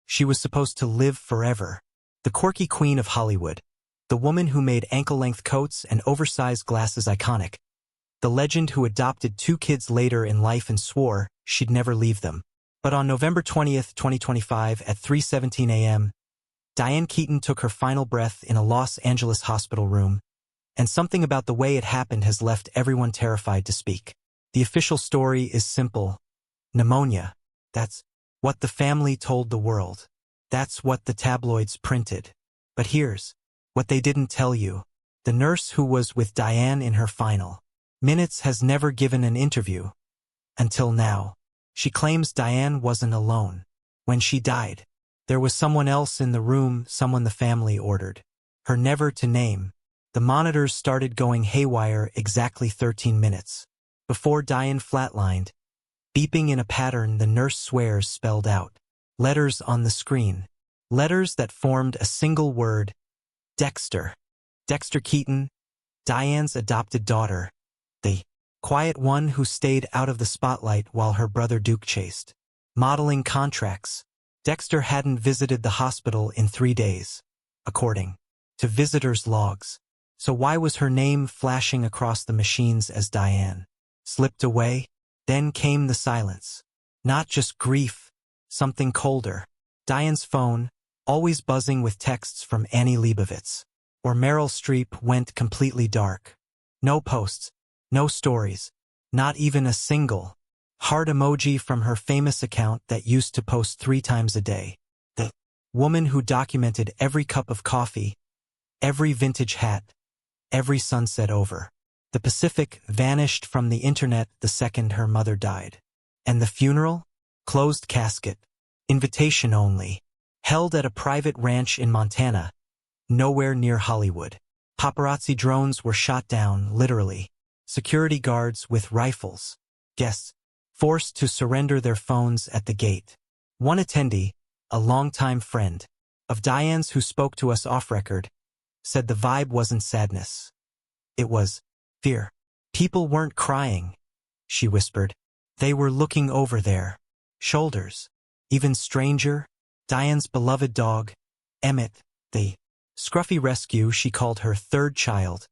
She was supposed to live forever. The quirky queen of Hollywood. The woman who made ankle-length coats and oversized glasses iconic. The legend who adopted 2 kids later in life and swore she'd never leave them. But on November 20th, 2025 at 3:17 a.m., Diane Keaton took her final breath in a Los Angeles hospital room, and something about the way it happened has left everyone terrified to speak. The official story is simple. Pneumonia. That's what the family told the world. That's what the tabloids printed. But here's what they didn't tell you. The nurse who was with Diane in her final minutes has never given an interview. Until now. She claims Diane wasn't alone. When she died, there was someone else in the room, someone the family ordered her never to name. The monitors started going haywire exactly 13 minutes before Diane flatlined, beeping in a pattern the nurse swears spelled out. Letters on the screen. Letters that formed a single word. Dexter. Dexter Keaton, Diane's adopted daughter. The quiet one who stayed out of the spotlight while her brother Duke chased. Modeling contracts. Dexter hadn't visited the hospital in 3 days, according to visitors' logs. So why was her name flashing across the machines as Diane slipped away? Then came the silence. Not just grief, something colder. Diane's phone, always buzzing with texts from Annie Leibovitz or Meryl Streep, went completely dark. No posts, no stories, not even a single heart emoji from her famous account that used to post 3 times a day. The woman who documented every cup of coffee, every vintage hat, every sunset over the Pacific, vanished from the internet the second her mother died. And the funeral? Closed casket. Invitation only. Held at a private ranch in Montana, nowhere near Hollywood. Paparazzi drones were shot down, literally. Security guards with rifles. Guests forced to surrender their phones at the gate. One attendee, a longtime friend of Diane's who spoke to us off-record, said the vibe wasn't sadness. It was fear. People weren't crying, she whispered. They were looking over their shoulders. Even stranger, Diane's beloved dog, Emmett, the scruffy rescue she called her 3rd child,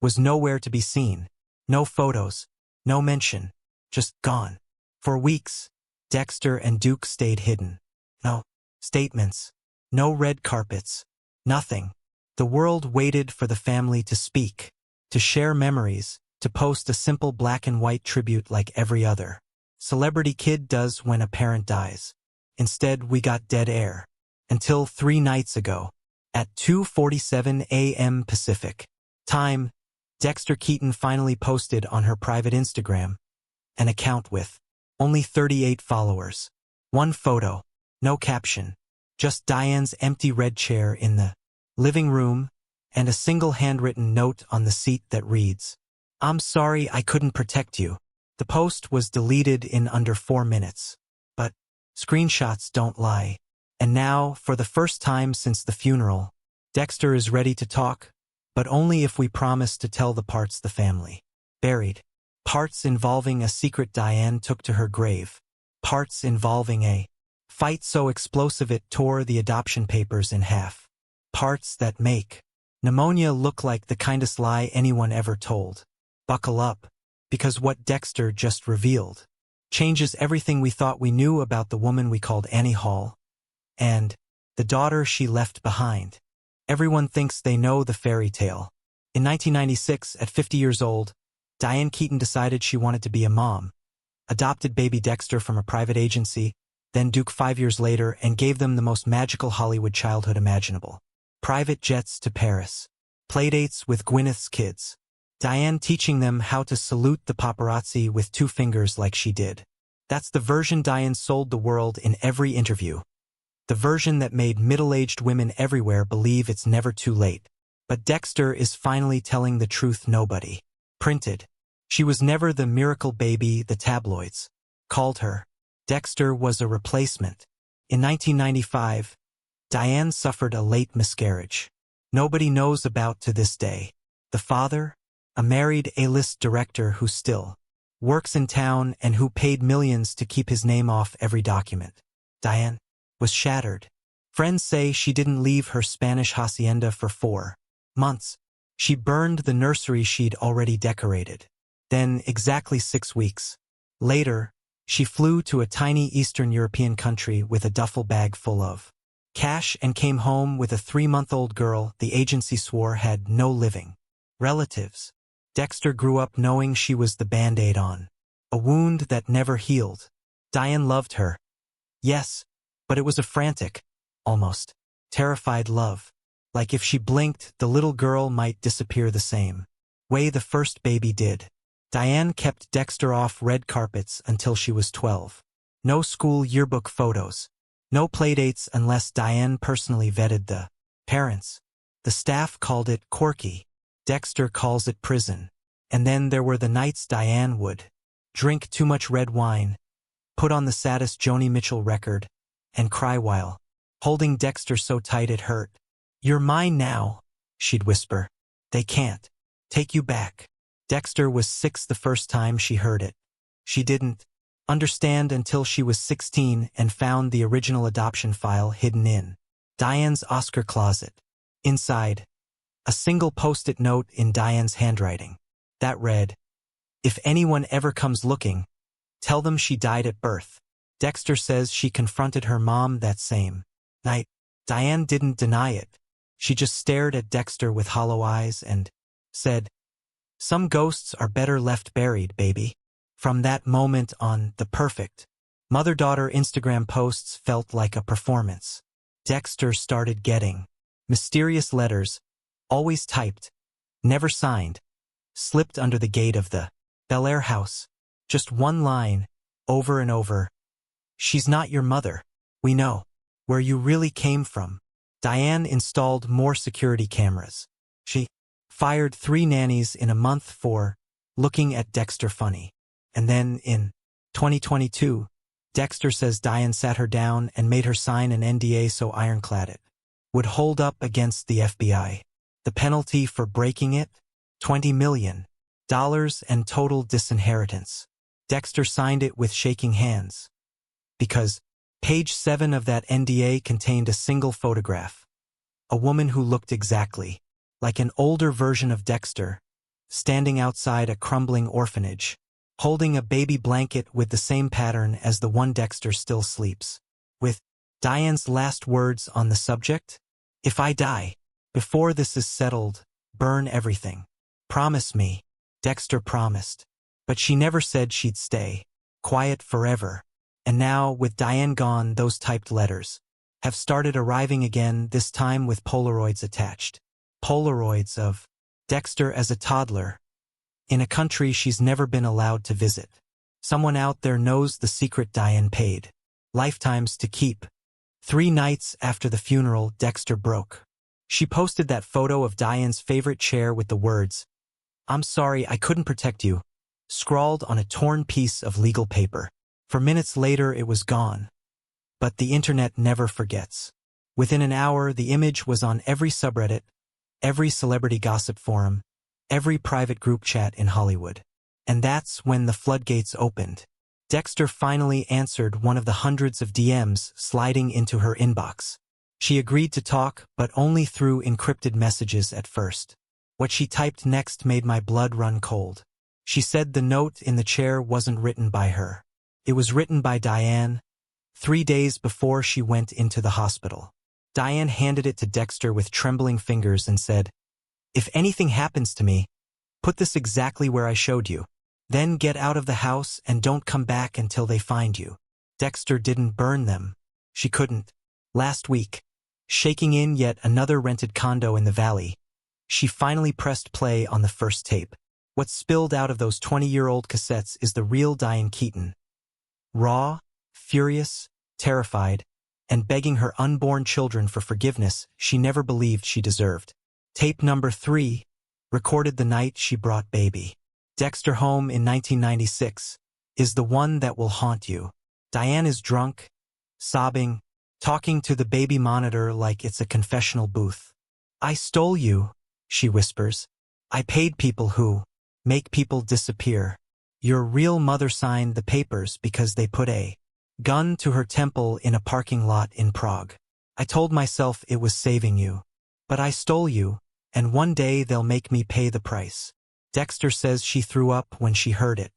was nowhere to be seen. No photos, no mention, just gone. For weeks, Dexter and Duke stayed hidden. No statements, no red carpets, nothing. The world waited for the family to speak, to share memories, to post a simple black and white tribute like every other celebrity kid does when a parent dies. Instead, we got dead air. Until 3 nights ago, at 2:47 a.m. Pacific time, Dexter Keaton finally posted on her private Instagram, an account with only 38 followers. 1 photo, no caption, just Diane's empty red chair in the living room, and a single handwritten note on the seat that reads, "I'm sorry I couldn't protect you." The post was deleted in under 4 minutes. But screenshots don't lie. And now, for the first time since the funeral, Dexter is ready to talk, but only if we promise to tell the parts the family buried. Parts involving a secret Diane took to her grave. Parts involving a fight so explosive it tore the adoption papers in half. Parts that make pneumonia look like the kindest lie anyone ever told. Buckle up, because what Dexter just revealed changes everything we thought we knew about the woman we called Annie Hall and the daughter she left behind. Everyone thinks they know the fairy tale. In 1996, at 50 years old, Diane Keaton decided she wanted to be a mom, adopted baby Dexter from a private agency, then Duke 5 years later, and gave them the most magical Hollywood childhood imaginable. Private jets to Paris, playdates with Gwyneth's kids, Diane teaching them how to salute the paparazzi with 2 fingers like she did. That's the version Diane sold the world in every interview. The version that made middle-aged women everywhere believe it's never too late. But Dexter is finally telling the truth nobody printed. She was never the miracle baby the tabloids called her. Dexter was a replacement. In 1995, Diane suffered a late miscarriage. Nobody knows about to this day. The father, a married A-list director who still works in town and who paid millions to keep his name off every document. Diane was shattered. Friends say she didn't leave her Spanish hacienda for 4 months. She burned the nursery she'd already decorated. Then, exactly 6 weeks later, she flew to a tiny Eastern European country with a duffel bag full of cash and came home with a 3-month-old girl the agency swore had no living relatives. Dexter grew up knowing she was the Band-Aid on a wound that never healed. Diane loved her. Yes, but it was a frantic, almost terrified love. Like if she blinked, the little girl might disappear the same way the first baby did. Diane kept Dexter off red carpets until she was 12. No school yearbook photos. No playdates unless Diane personally vetted the parents. The staff called it quirky. Dexter calls it prison. And then there were the nights Diane would drink too much red wine, put on the saddest Joni Mitchell record, and cry while holding Dexter so tight it hurt. "You're mine now," she'd whisper. "They can't take you back." Dexter was 6 the first time she heard it. She didn't understand until she was 16 and found the original adoption file hidden in Diane's Oscar closet. Inside, a single post-it note in Diane's handwriting that read, "If anyone ever comes looking, tell them she died at birth." Dexter says she confronted her mom that same night. Diane didn't deny it. She just stared at Dexter with hollow eyes and said, "Some ghosts are better left buried, baby." From that moment on, the perfect mother-daughter Instagram posts felt like a performance. Dexter started getting mysterious letters, always typed, never signed, slipped under the gate of the Bel Air house. Just one line, over and over. "She's not your mother. We know where you really came from." Diane installed more security cameras. She fired 3 nannies in a month for looking at Dexter funny. And then, in 2022, Dexter says Diane sat her down and made her sign an NDA so ironclad it would hold up against the FBI. The penalty for breaking it? $20 million and total disinheritance. Dexter signed it with shaking hands. Because page 7 of that NDA contained a single photograph. A woman who looked exactly like an older version of Dexter, standing outside a crumbling orphanage, holding a baby blanket with the same pattern as the one Dexter still sleeps. With Diane's last words on the subject, "If I die before this is settled, burn everything. Promise me." Dexter promised. But she never said she'd stay quiet forever. And now, with Diane gone, those typed letters have started arriving again, this time with Polaroids attached. Polaroids of Dexter as a toddler, in a country she's never been allowed to visit. Someone out there knows the secret Diane paid lifetimes to keep. 3 nights after the funeral, Dexter broke. She posted that photo of Diane's favorite chair with the words, "I'm sorry I couldn't protect you," scrawled on a torn piece of legal paper. For minutes later, it was gone. But the internet never forgets. Within an hour, the image was on every subreddit, every celebrity gossip forum, every private group chat in Hollywood. And that's when the floodgates opened. Dexter finally answered one of the hundreds of DMs sliding into her inbox. She agreed to talk, but only through encrypted messages at first. What she typed next made my blood run cold. She said the note in the chair wasn't written by her. It was written by Diane, 3 days before she went into the hospital. Diane handed it to Dexter with trembling fingers and said, "If anything happens to me, put this exactly where I showed you. Then get out of the house and don't come back until they find you." Dexter didn't burn them. She couldn't. Last week, shaking in yet another rented condo in the valley, she finally pressed play on the first tape. What spilled out of those 20-year-old cassettes is the real Diane Keaton. Raw, furious, terrified, and begging her unborn children for forgiveness she never believed she deserved. Tape number 3, recorded the night she brought baby Dexter home in 1996, is the one that will haunt you. Diane is drunk, sobbing, talking to the baby monitor like it's a confessional booth. "I stole you," she whispers. "I paid people who make people disappear. Your real mother signed the papers because they put a Gun to her temple in a parking lot in Prague. I told myself it was saving you. But I stole you, and one day they'll make me pay the price. Dexter says she threw up when she heard it.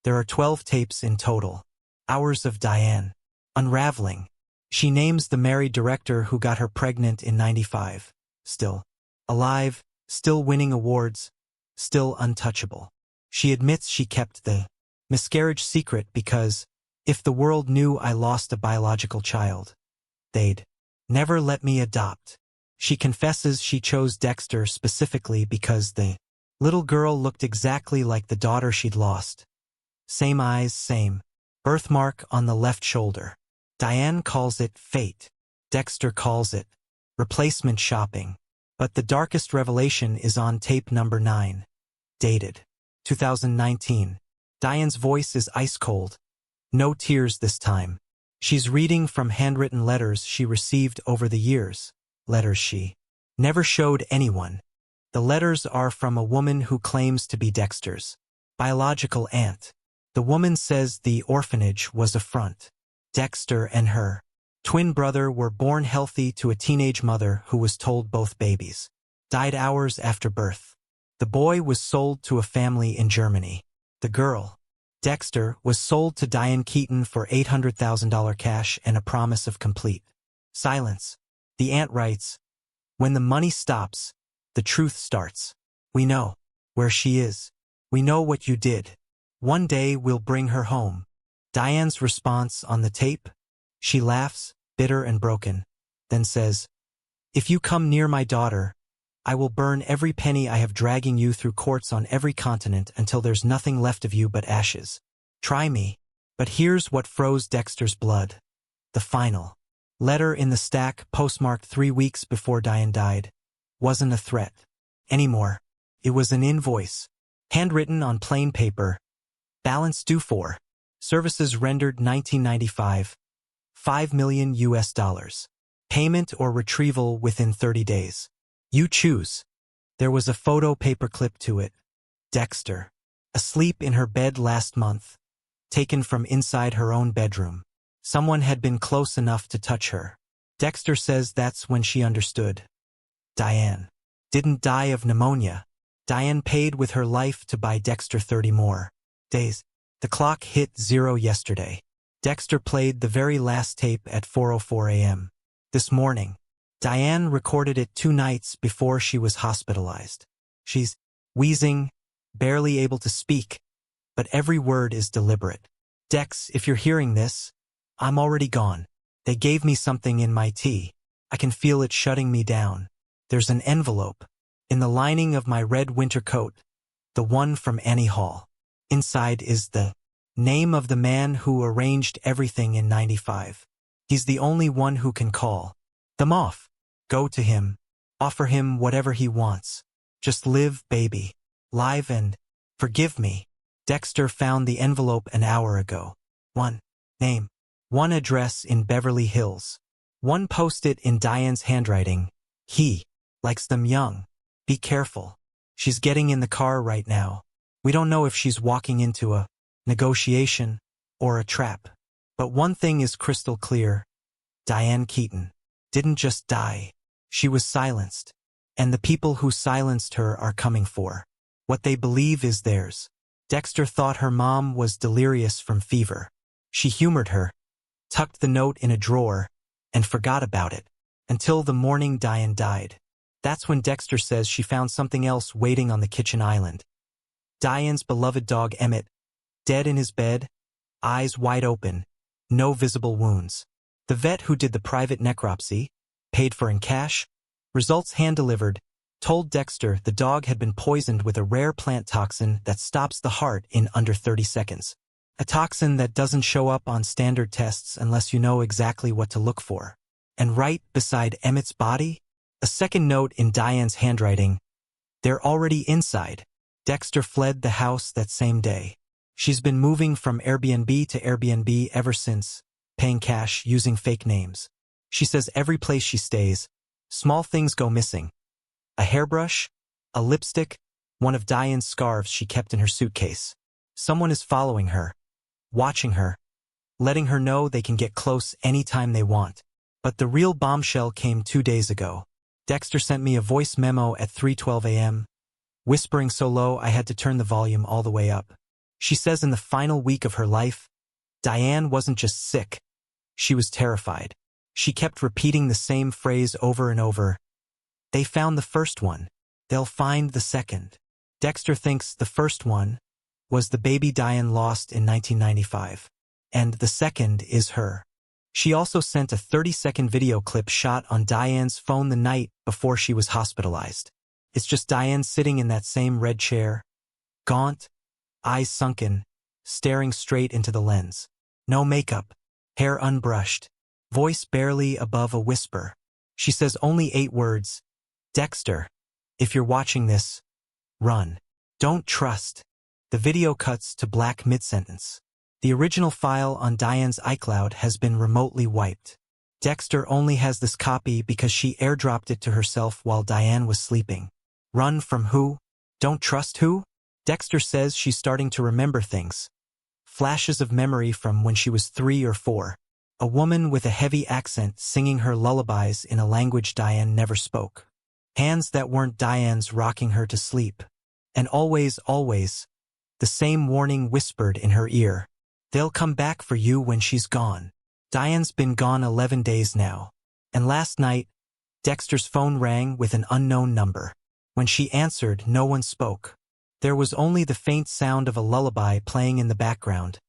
There are 12 tapes in total. Hours of Diane. Unraveling. She names the married director who got her pregnant in '95. Still alive, still winning awards, still untouchable. She admits she kept the miscarriage secret because, if the world knew I lost a biological child, they'd never let me adopt. She confesses she chose Dexter specifically because the little girl looked exactly like the daughter she'd lost. Same eyes, same birthmark on the left shoulder. Diane calls it fate. Dexter calls it replacement shopping. But the darkest revelation is on tape number 9. Dated 2019. Diane's voice is ice cold. No tears this time. She's reading from handwritten letters she received over the years. Letters she never showed anyone. The letters are from a woman who claims to be Dexter's biological aunt. The woman says the orphanage was a front. Dexter and her twin brother were born healthy to a teenage mother who was told both babies died hours after birth. The boy was sold to a family in Germany. The girl, Dexter, was sold to Diane Keaton for $800,000 cash and a promise of complete silence. The aunt writes, "When the money stops, the truth starts. We know where she is. We know what you did. One day we'll bring her home." Diane's response on the tape? She laughs, bitter and broken, then says, "If you come near my daughter, I will burn every penny I have dragging you through courts on every continent until there's nothing left of you but ashes. Try me." But here's what froze Dexter's blood. The final letter in the stack, postmarked 3 weeks before Diane died, wasn't a threat anymore. It was an invoice, handwritten on plain paper. Balance due for services rendered 1995. $5 million US. Payment or retrieval within 30 days. You choose. There was a photo paperclip to it. Dexter, asleep in her bed last month, taken from inside her own bedroom. Someone had been close enough to touch her. Dexter says that's when she understood. Diane didn't die of pneumonia. Diane paid with her life to buy Dexter 30 more days. The clock hit 0 yesterday. Dexter played the very last tape at 4:04 a.m. This morning. Diane recorded it 2 nights before she was hospitalized. She's wheezing, barely able to speak, but every word is deliberate. "Dex, if you're hearing this, I'm already gone. They gave me something in my tea. I can feel it shutting me down. There's an envelope in the lining of my red winter coat, the one from Annie Hall. Inside is the name of the man who arranged everything in '95. He's the only one who can call them off. Go to him. Offer him whatever he wants. Just live, baby. Live and forgive me." Dexter found the envelope an hour ago. 1 name. 1 address in Beverly Hills. 1 post-it in Diane's handwriting. "He likes them young. Be careful. She's getting in the car right now. We don't know if she's walking into a negotiation or a trap. But one thing is crystal clear. Diane Keaton didn't just die. She was silenced. And the people who silenced her are coming for what they believe is theirs." Dexter thought her mom was delirious from fever. She humored her, tucked the note in a drawer, and forgot about it until the morning Diane died. That's when Dexter says she found something else waiting on the kitchen island. Diane's beloved dog Emmett, dead in his bed, eyes wide open, no visible wounds. The vet who did the private necropsy, paid for in cash, results hand-delivered, told Dexter the dog had been poisoned with a rare plant toxin that stops the heart in under 30 seconds. A toxin that doesn't show up on standard tests unless you know exactly what to look for. And right beside Emmett's body, a second note in Diane's handwriting. "They're already inside." Dexter fled the house that same day. She's been moving from Airbnb to Airbnb ever since, paying cash using fake names. She says every place she stays, small things go missing. A hairbrush, a lipstick, one of Diane's scarves she kept in her suitcase. Someone is following her, watching her, letting her know they can get close anytime they want. But the real bombshell came 2 days ago. Dexter sent me a voice memo at 3:12 a.m., whispering so low I had to turn the volume all the way up. She says in the final week of her life, Diane wasn't just sick, she was terrified. She kept repeating the same phrase over and over. They found the first one. They'll find the second. Dexter thinks the first one was the baby Diane lost in 1995. And the second is her. She also sent a 30-second video clip shot on Diane's phone the night before she was hospitalized. It's just Diane sitting in that same red chair, gaunt, eyes sunken, staring straight into the lens. No makeup, hair unbrushed, voice barely above a whisper. She says only 8 words. Dexter, if you're watching this, run. Don't trust. The video cuts to black mid-sentence. The original file on Diane's iCloud has been remotely wiped. Dexter only has this copy because she airdropped it to herself while Diane was sleeping. Run from who? Don't trust who? Dexter says she's starting to remember things. Flashes of memory from when she was 3 or 4. A woman with a heavy accent singing her lullabies in a language Diane never spoke. Hands that weren't Diane's rocking her to sleep. And always, the same warning whispered in her ear. They'll come back for you when she's gone. Diane's been gone 11 days now. And last night, Dexter's phone rang with an unknown number. When she answered, no one spoke. There was only the faint sound of a lullaby playing in the background.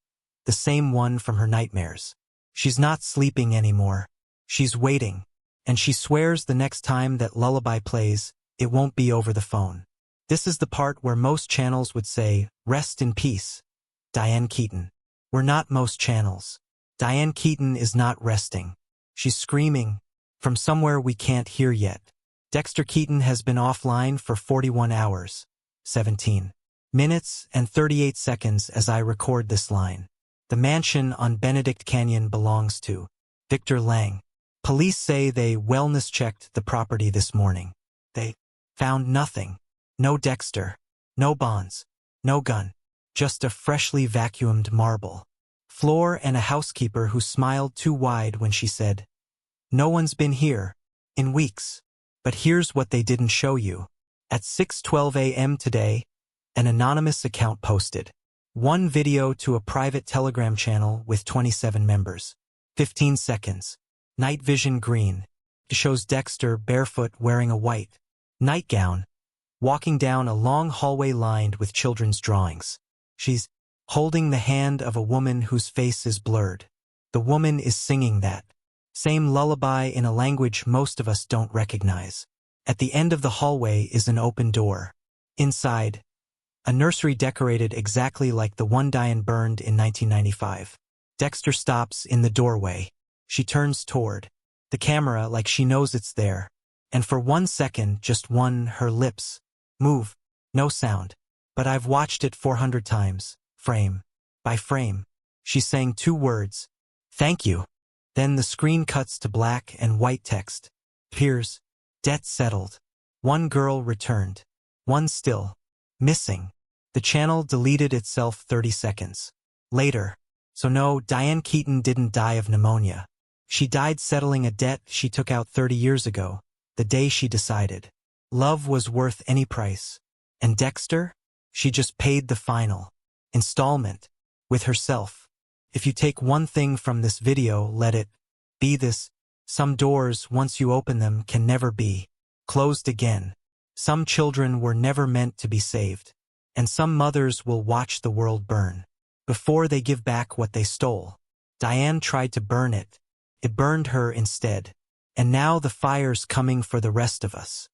The same one from her nightmares. She's not sleeping anymore. She's waiting. And she swears the next time that lullaby plays, it won't be over the phone. This is the part where most channels would say, rest in peace, Diane Keaton. We're not most channels. Diane Keaton is not resting. She's screaming from somewhere we can't hear yet. Dexter Keaton has been offline for 41 hours, 17 minutes and 38 seconds as I record this line. The mansion on Benedict Canyon belongs to Victor Lang. Police say they wellness checked the property this morning. They found nothing. No Dexter. No bonds. No gun. Just a freshly vacuumed marble floor and a housekeeper who smiled too wide when she said, "No one's been here in weeks." But here's what they didn't show you. At 6:12 a.m. today, an anonymous account posted one video to a private Telegram channel with 27 members. 15 seconds. Night vision green. It shows Dexter barefoot wearing a white nightgown, walking down a long hallway lined with children's drawings. She's holding the hand of a woman whose face is blurred. The woman is singing that same lullaby in a language most of us don't recognize. At the end of the hallway is an open door. Inside, a nursery decorated exactly like the one Diane burned in 1995. Dexter stops in the doorway. She turns toward the camera like she knows it's there. And for 1 second, just one, her lips move. No sound. But I've watched it 400 times, frame by frame. She's saying 2 words. Thank you. Then the screen cuts to black and white text. Appears. Debt settled. 1 girl returned. 1 still missing. The channel deleted itself 30 seconds later. So no, Diane Keaton didn't die of pneumonia. She died settling a debt she took out 30 years ago, the day she decided love was worth any price. And Dexter? She just paid the final installment with herself. If you take one thing from this video, let it be this. Some doors, once you open them, can never be closed again. Some children were never meant to be saved. And some mothers will watch the world burn before they give back what they stole. Diane tried to burn it. It burned her instead. And now the fire's coming for the rest of us.